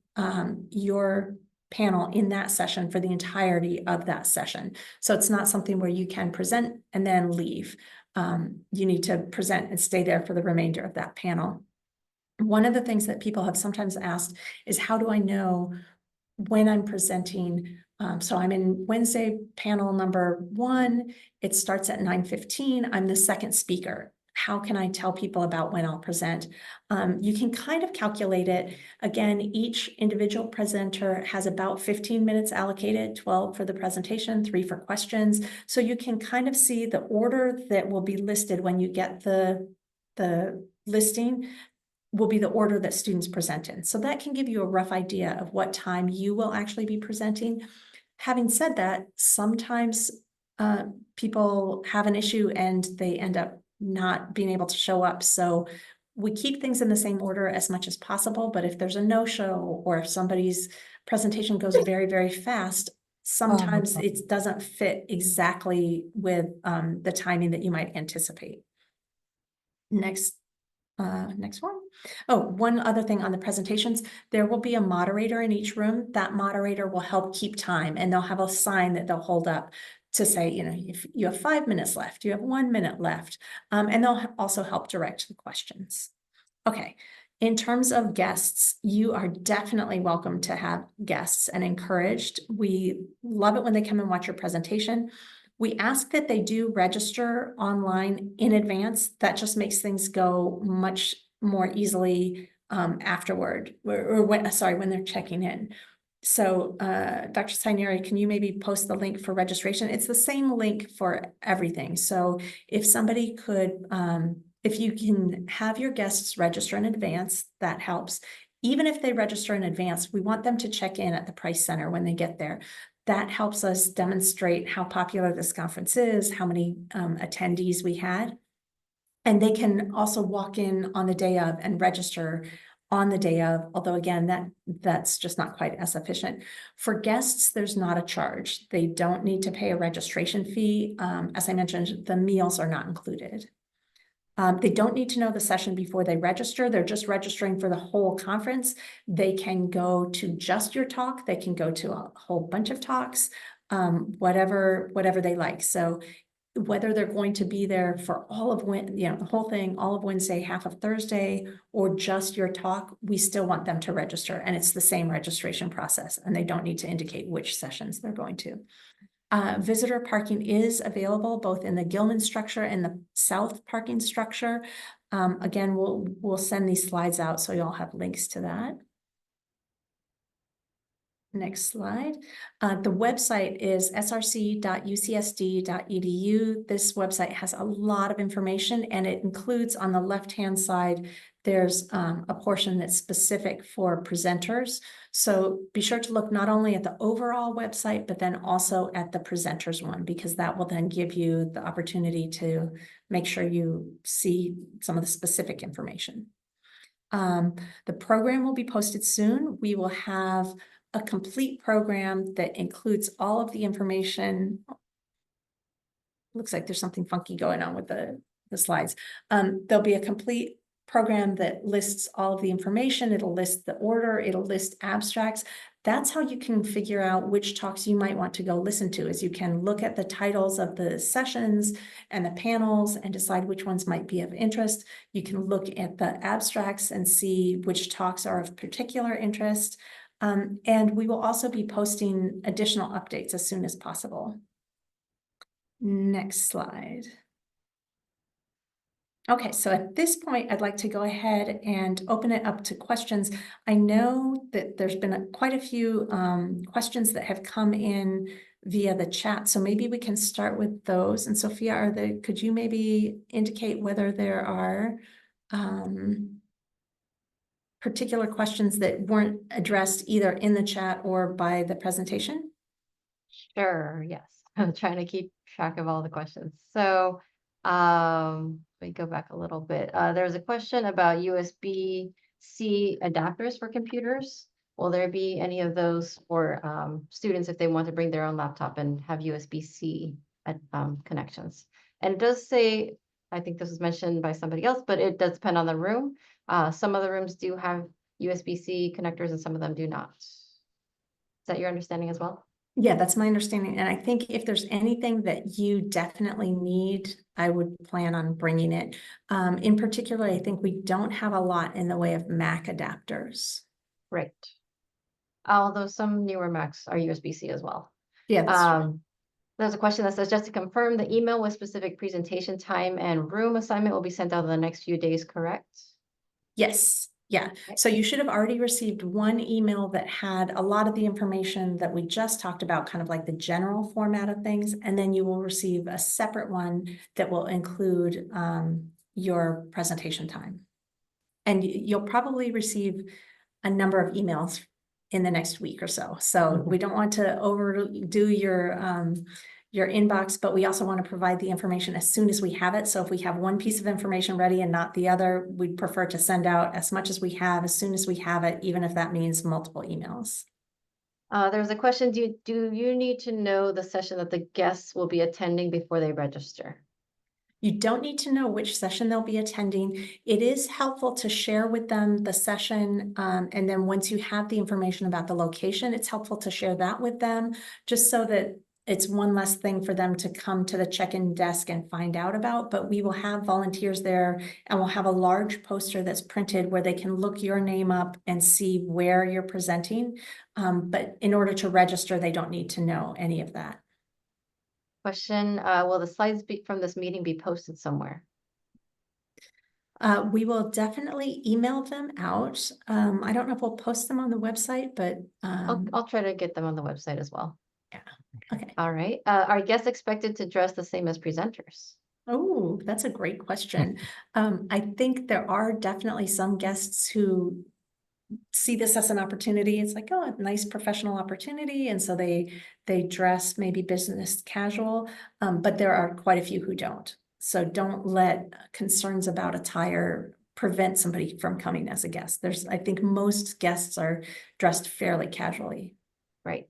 your panel in that session for the entirety of that session. So it's not something where you can present and then leave. You need to present and stay there for the remainder of that panel. One of the things that people have sometimes asked is, how do I know when I'm presenting? So I'm in Wednesday panel number 1. It starts at 9:15. I'm the second speaker. How can I tell people about when I'll present? You can kind of calculate it. Again, each individual presenter has about 15 minutes allocated, 12 for the presentation, 3 for questions. So you can kind of see the order that will be listed when you get the listing will be the order that students present in. So that can give you a rough idea of what time you will actually be presenting. Having said that, sometimes people have an issue and they end up not being able to show up. So we keep things in the same order as much as possible, but if there's a no-show or if somebody's presentation goes very, very fast, sometimes it doesn't fit exactly with the timing that you might anticipate. Next one. Oh, one other thing on the presentations, there will be a moderator in each room. That moderator will help keep time, and they'll have a sign that they'll hold up to say, you know, if you have 5 minutes left, you have 1 minute left, and they'll also help direct the questions. Okay. In terms of guests, you are definitely welcome to have guests and encouraged. We love it when they come and watch your presentation. We ask that they do register online in advance. That just makes things go much more easily afterward, or when they're checking in. So Dr. Saineri, can you maybe post the link for registration? It's the same link for everything. So if somebody could, if you can have your guests register in advance, that helps. Even if they register in advance, we want them to check in at the Price Center when they get there. That helps us demonstrate how popular this conference is, how many attendees we had. And they can also walk in on the day of and register on the day of, although again, that's just not quite as efficient. For guests, there's not a charge. They don't need to pay a registration fee. As I mentioned, the meals are not included. They don't need to know the session before they register. They're just registering for the whole conference. They can go to just your talk. They can go to a whole bunch of talks, whatever they like. So whether they're going to be there for all of the whole thing, all of Wednesday, half of Thursday, or just your talk, we still want them to register. And it's the same registration process, and they don't need to indicate which sessions they're going to. Visitor parking is available both in the Gilman structure and the South parking structure. Again, we'll send these slides out so you all have links to that. Next slide. The website is src.ucsd.edu. This website has a lot of information, and it includes on the left-hand side, there's a portion that's specific for presenters. So be sure to look not only at the overall website, but then also at the presenters one, because that will then give you the opportunity to make sure you see some of the specific information. The program will be posted soon. We will have a complete program that includes all of the information. Looks like there's something funky going on with the slides. There'll be a complete program that lists all of the information. It'll list the order, it'll list abstracts. That's how you can figure out which talks you might want to go listen to, is you can look at the titles of the sessions and the panels and decide which ones might be of interest. You can look at the abstracts and see which talks are of particular interest. And we will also be posting additional updates as soon as possible. Next slide. Okay, so at this point, I'd like to go ahead and open it up to questions. I know that there's been quite a few questions that have come in via the chat, so maybe we can start with those. And Sophia, could you maybe indicate whether there are particular questions that weren't addressed either in the chat or by the presentation? Sure, yes. I'm trying to keep track of all the questions. So let me go back a little bit. There was a question about USB-C adapters for computers. Will there be any of those for students if they want to bring their own laptop and have USB-C connections? And it does say, I think this was mentioned by somebody else, but it does depend on the room. Some of the rooms do have USB-C connectors and some of them do not. Is that your understanding as well? Yeah, that's my understanding. And I think if there's anything that you definitely need, I would plan on bringing it. In particular, I think we don't have a lot in the way of Mac adapters. Right. Although some newer Macs are USB-C as well. Yeah, that's true. There's a question that says, just to confirm, the email with specific presentation time and room assignment will be sent out in the next few days, correct? Yes. Yeah. So you should have already received one email that had a lot of the information that we just talked about, kind of like the general format of things. And then you will receive a separate one that will include your presentation time. And you'll probably receive a number of emails in the next week or so. So we don't want to overdo your inbox, but we also want to provide the information as soon as we have it. So if we have one piece of information ready and not the other, we'd prefer to send out as much as we have, as soon as we have it, even if that means multiple emails. There's a question, do you need to know the session that the guests will be attending before they register? You don't need to know which session they'll be attending. It is helpful to share with them the session. And then once you have the information about the location, it's helpful to share that with them, just so that it's one less thing for them to come to the check-in desk and find out about. But we will have volunteers there, and we'll have a large poster that's printed where they can look your name up and see where you're presenting. But in order to register, they don't need to know any of that. Question, will the slides from this meeting be posted somewhere? We will definitely email them out. I don't know if we'll post them on the website, but I'll try to get them on the website as well. yeah. Okay. All right. Are guests expected to dress the same as presenters? Oh, that's a great question. I think there are definitely some guests who see this as an opportunity. It's like, oh, a nice professional opportunity. And so they dress maybe business casual, but there are quite a few who don't. So don't let concerns about attire prevent somebody from coming as a guest. I think most guests are dressed fairly casually. Right.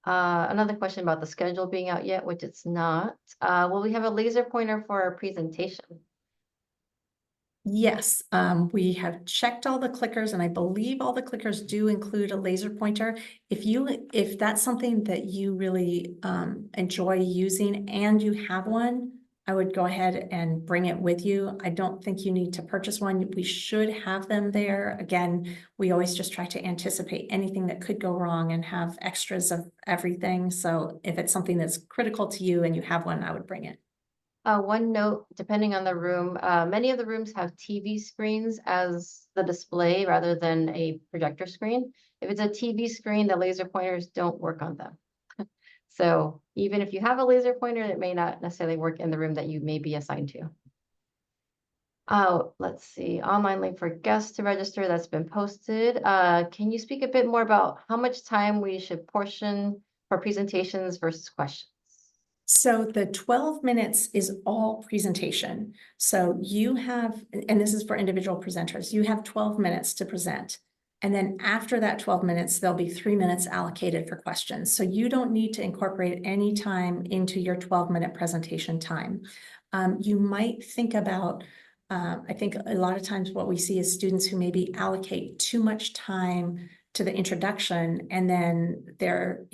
Another question about the schedule being out yet, which it's not. Will we have a laser pointer for our presentation? Yes, we have checked all the clickers, and I believe all the clickers do include a laser pointer. If that's something that you really enjoy using and you have one, I would go ahead and bring it with you. I don't think you need to purchase one. We should have them there. Again, we always just try to anticipate anything that could go wrong and have extras of everything. So if it's something that's critical to you and you have one, I would bring it. One note, depending on the room, many of the rooms have TV screens as the display rather than a projector screen. If it's a TV screen, the laser pointers don't work on them. So even if you have a laser pointer, it may not necessarily work in the room that you may be assigned to. Let's see, online link for guests to register, that's been posted. Can you speak a bit more about how much time we should portion for presentations versus questions? So the 12 minutes is all presentation. So you have, and this is for individual presenters, you have 12 minutes to present. And then after that 12 minutes, there'll be 3 minutes allocated for questions. So you don't need to incorporate any time into your 12-minute presentation time. You might think about, I think a lot of times what we see is students who maybe allocate too much time to the introduction, and then they're,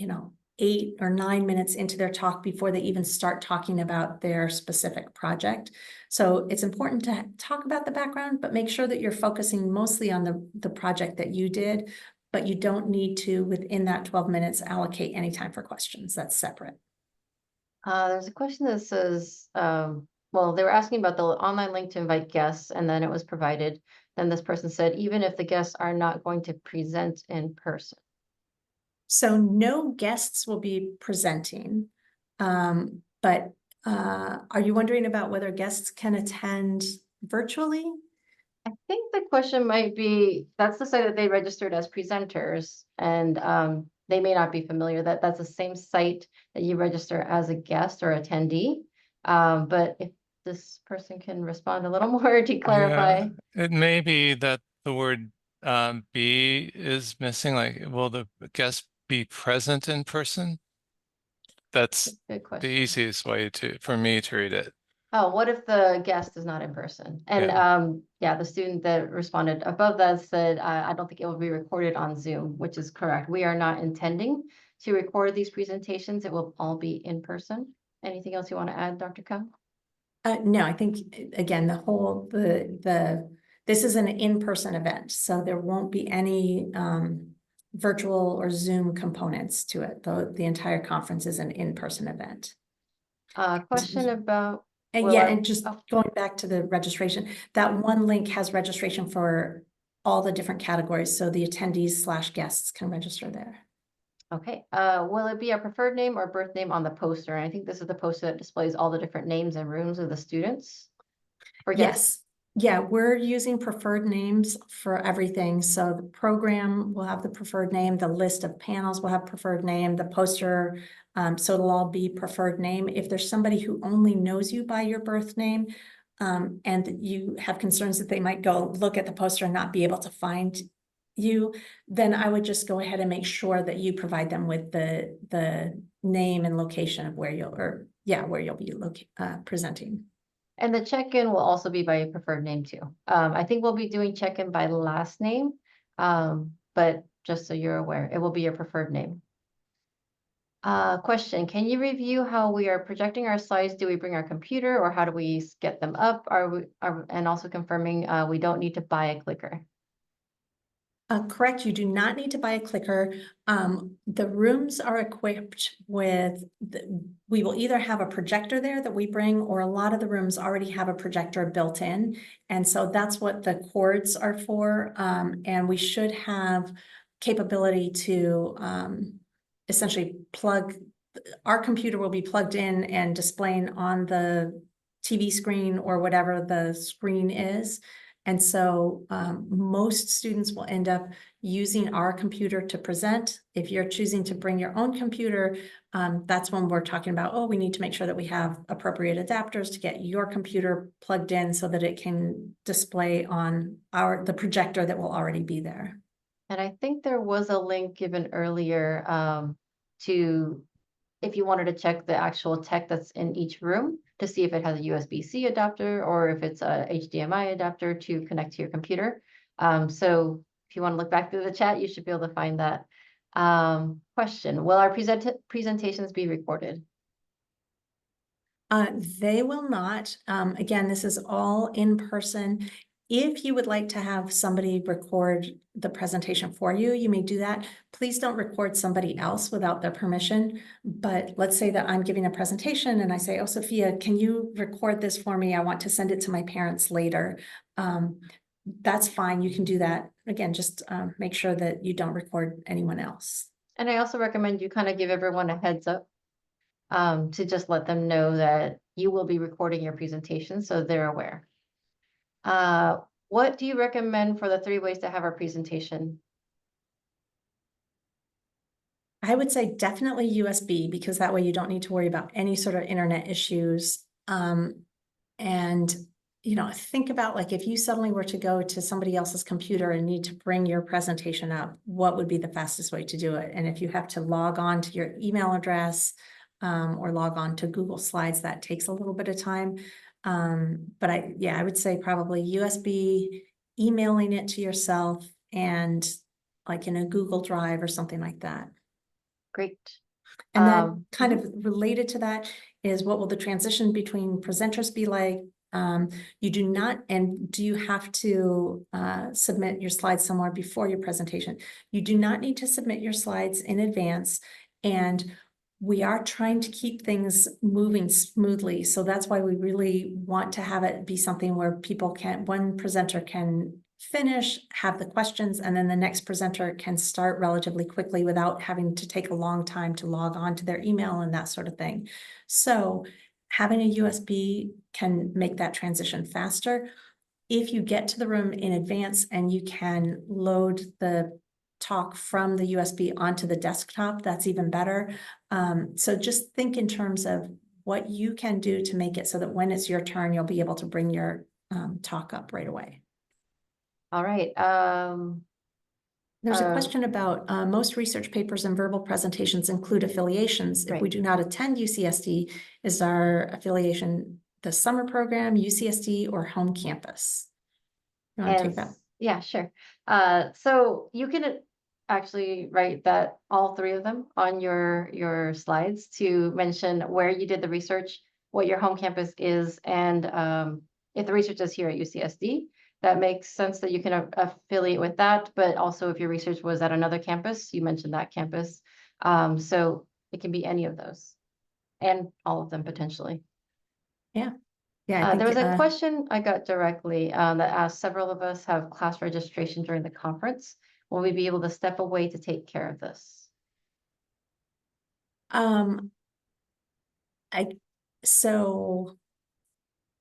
8 or 9 minutes into their talk before they even start talking about their specific project. So it's important to talk about the background, but make sure that you're focusing mostly on the project that you did, but you don't need to, within that 12 minutes, allocate any time for questions. That's separate. There's a question that says, well, they were asking about the online link to invite guests, and then it was provided. Then this person said, even if the guests are not going to present in person. So no guests will be presenting, but are you wondering about whether guests can attend virtually? I think the question might be, that's the site that they registered as presenters, and they may not be familiar that that's the same site that you register as a guest or attendee. But if this person can respond a little more to clarify. Yeah, it may be that the word B is missing, like, will the guest be present in person? That's Good the question. easiest way for me to read it. Oh, what if the guest is not in person? And yeah, the student that responded above that said, I don't think it will be recorded on Zoom, which is correct. We are not intending to record these presentations. It will all be in person. Anything else you want to add, Dr. Kung? No, I think, again, this is an in-person event, so there won't be any virtual or Zoom components to it. The entire conference is an in-person event. Question about, And will yeah, our- and just going back to the registration, that one link has registration for all the different categories, so the attendees/guests can register there. okay, will it be a preferred name or birth name on the poster? And I think this is the poster that displays all the different names and rooms of the students. Or guests? Yes, yeah, we're using preferred names for everything. So the program will have the preferred name, the list of panels will have preferred name, the poster. So it'll all be preferred name. If there's somebody who only knows you by your birth name, and you have concerns that they might go look at the poster and not be able to find you, then I would just go ahead and make sure that you provide them with the name and location of where you'll be presenting. And the check-in will also be by a preferred name too. I think we'll be doing check-in by last name, but just so you're aware, it will be your preferred name. Question, can you review how we are projecting our slides? Do we bring our computer or how do we get them up? And also confirming we don't need to buy a clicker. Correct, you do not need to buy a clicker. The rooms are equipped with, we will either have a projector there that we bring, or a lot of the rooms already have a projector built in. And so that's what the cords are for. And we should have capability to essentially our computer will be plugged in and displaying on the TV screen or whatever the screen is. And so most students will end up using our computer to present. If you're choosing to bring your own computer, that's when we're talking about, oh, we need to make sure that we have appropriate adapters to get your computer plugged in so that it can display on the projector that will already be there. And I think there was a link given earlier to, if you wanted to check the actual tech that's in each room to see if it has a USB-C adapter or if it's a HDMI adapter to connect to your computer. So if you want to look back through the chat, you should be able to find that. Question, will our presentations be recorded? They will not. Again, this is all in person. If you would like to have somebody record the presentation for you, you may do that. Please don't record somebody else without their permission. But let's say that I'm giving a presentation and I say, oh, Sophia, can you record this for me? I want to send it to my parents later. That's fine. You can do that. Again, just make sure that you don't record anyone else. And I also recommend you kind of give everyone a heads up to just let them know that you will be recording your presentation so they're aware. What do you recommend for the 3 ways to have our presentation? I would say definitely USB, because that way you don't need to worry about any sort of internet issues. And, think about, like, if you suddenly were to go to somebody else's computer and need to bring your presentation up, what would be the fastest way to do it? And if you have to log on to your email address or log on to Google Slides, that takes a little bit of time. But I would say probably USB, emailing it to yourself, and like in a Google Drive or something like that. Great. And then kind of related to that is, what will the transition between presenters be like? You do not, and do you have to submit your slides somewhere before your presentation? You do not need to submit your slides in advance, and we are trying to keep things moving smoothly. So that's why we really want to have it be something where one presenter can finish, have the questions, and then the next presenter can start relatively quickly without having to take a long time to log on to their email and that sort of thing. So having a USB can make that transition faster. If you get to the room in advance and you can load the talk from the USB onto the desktop, that's even better. So just think in terms of what you can do to make it so that when it's your turn, you'll be able to bring your talk up right away. All right. There's a Uh, question about most research papers and verbal presentations include affiliations. If we Right. do not attend UCSD, is our affiliation the summer program, UCSD, or home campus? You want to take that? Yeah, sure. So you can actually write that all three of them on your slides to mention where you did the research, what your home campus is, and if the research is here at UCSD, that makes sense that you can affiliate with that. But also, if your research was at another campus, you mentioned that campus. So it can be any of those, and all of them potentially. Yeah. Yeah, I think There was a question I got directly that asked, several of us have class registration during the conference. Will we be able to step away to take care of this? So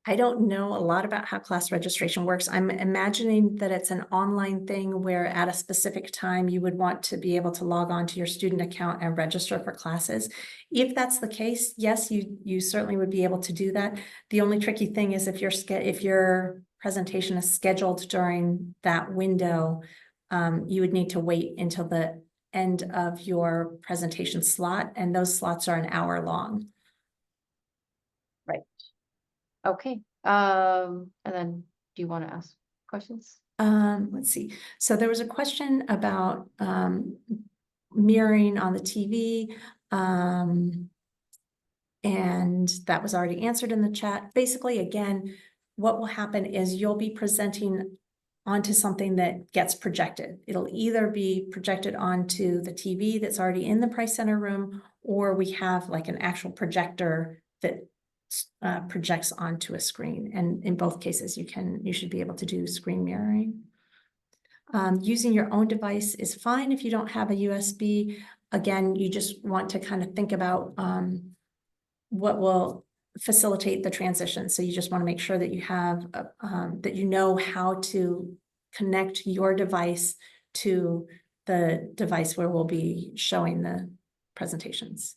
I don't know a lot about how class registration works. I'm imagining that it's an online thing where at a specific time you would want to be able to log on to your student account and register for classes. If that's the case, yes, you certainly would be able to do that. The only tricky thing is if your presentation is scheduled during that window, you would need to wait until the end of your presentation slot, and those slots are an hour long. Right. Okay. And then do you want to ask questions? Let's see. So there was a question about mirroring on the TV. And that was already answered in the chat. Basically, again, what will happen is you'll be presenting onto something that gets projected. It'll either be projected onto the TV that's already in the Price Center room, or we have like an actual projector that projects onto a screen. And in both cases, you should be able to do screen mirroring. Using your own device is fine if you don't have a USB. Again, you just want to kind of think about what will facilitate the transition. So you just want to make sure that you have that you know how to connect your device to the device where we'll be showing the presentations.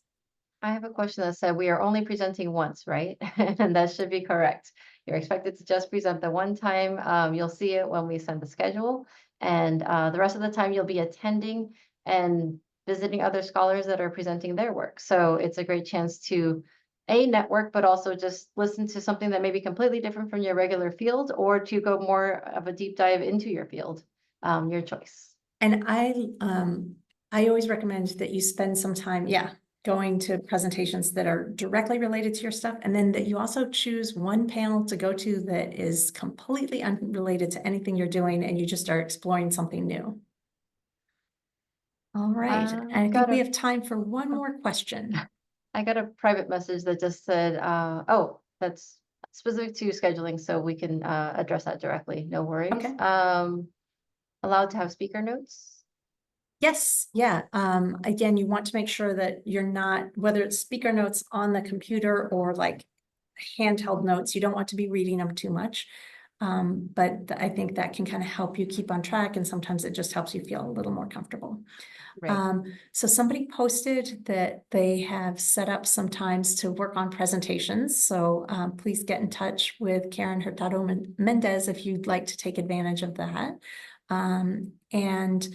I have a question that said we are only presenting once, right? And that should be correct. You're expected to just present the one time. You'll see it when we send the schedule. And the rest of the time you'll be attending and visiting other scholars that are presenting their work. So it's a great chance to network, but also just listen to something that may be completely different from your regular field, or to go more of a deep dive into your field, your choice. And I always recommend that you spend some time, going to presentations that are directly related to your stuff, and then that you also choose one panel to go to that is completely unrelated to anything you're doing, and you just are exploring something new. All right, I think we have time for one more question. I got a private message that just said, oh, that's specific to scheduling, so we can address that directly. No worries. Okay. Allowed to have speaker notes? Yes, yeah. Again, you want to make sure that you're not, whether it's speaker notes on the computer or like handheld notes, you don't want to be reading them too much. But I think that can kind of help you keep on track, and sometimes it just helps you feel a little more comfortable. Right. So somebody posted that they have set up some times to work on presentations. So please get in touch with Karen Hurtado Mendez if you'd like to take advantage of that. And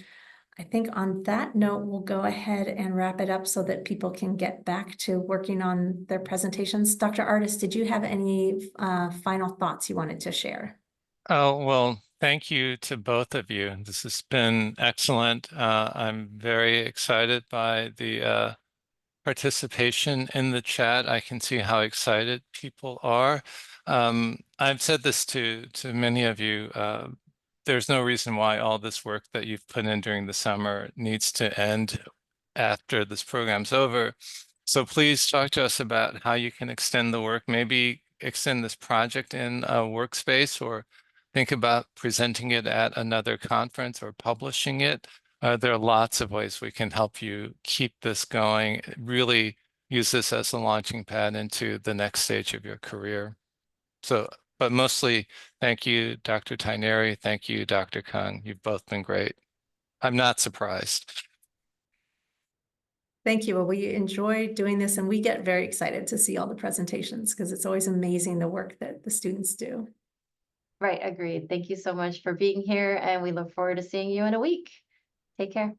I think on that note, we'll go ahead and wrap it up so that people can get back to working on their presentations. Dr. Artis, did you have any final thoughts you wanted to share? Oh, well, thank you to both of you. This has been excellent. I'm very excited by the participation in the chat. I can see how excited people are. I've said this to many of you. There's no reason why all this work that you've put in during the summer needs to end after this program's over. So please talk to us about how you can extend the work, maybe extend this project in a workspace, or think about presenting it at another conference or publishing it. There are lots of ways we can help you keep this going. Really use this as a launching pad into the next stage of your career. So, but mostly, thank you, Dr. Taineri. Thank you, Dr. Kung. You've both been great. I'm not surprised. Thank you. Well, we enjoy doing this, and we get very excited to see all the presentations because it's always amazing the work that the students do. Right, agreed. Thank you so much for being here, and we look forward to seeing you in a week. Take care.